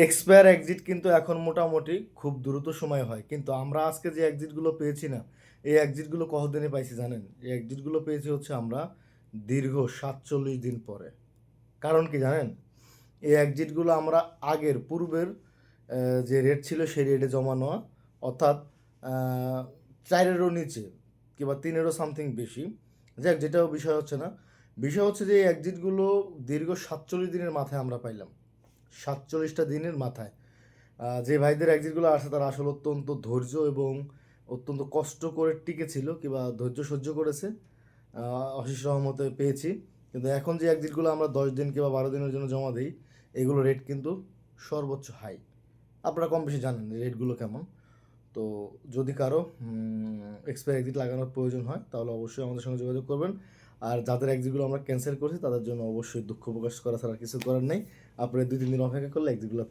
Expire exit কিন্তু এখন মোটামুটি খুব দ্রুত সময় হয়, কিন্তু আমরা আজকে যে এক্সিটগুলো পেয়েছি না, এই এক্সিটগুলো কতদিনে পাইছি জানেন? এই এক্সিটগুলো পেয়েছি হচ্ছে আমরা দীর্ঘ 47 দিন পরে। কারণ কি জানেন? এই এক্সিটগুলো আমরা আগের পূর্বের যে রেট ছিল সেই রেটে জমা নেওয়া, অর্থাৎ আহ, 4-এরও নিচে কিংবা 3-এরও সামথিং বেশি। যাক, যেটাও বিষয় হচ্ছে না, বিষয় হচ্ছে যে এই এক্সিটগুলো দীর্ঘ 47 দিনের মাথায় আমরা পাইলাম। 47টা দিনের মাথায় যে ভাইদের এক্সিটগুলো আসে তারা আসলে অত্যন্ত ধৈর্য এবং অত্যন্ত কষ্ট করে টিকেছিল কিংবা ধৈর্য সহ্য করেছে। অশেষ রহমতে পেয়েছি। কিন্তু এখন যে এক্সিটগুলো আমরা 10 দিন কিংবা 12 দিনের জন্য জমা দিই, এগুলো রেট কিন্তু সর্বোচ্চ হাই। আপনারা কম বেশি জানেন রেটগুলো কেমন। তো যদি কারো এক্সপায়ার এক্সিট লাগানোর প্রয়োজন হয় তাহলে অবশ্যই আমাদের সঙ্গে যোগাযোগ করবেন। আর যাদের এক্সিটগুলো আমরা ক্যান্সেল করছি তাদের জন্য অবশ্যই দুঃখ প্রকাশ করা ছাড়া কিছু করার নেই। আপনারা 2-3 দিন অপেক্ষা করলে এক্সিটগুলো পেয়ে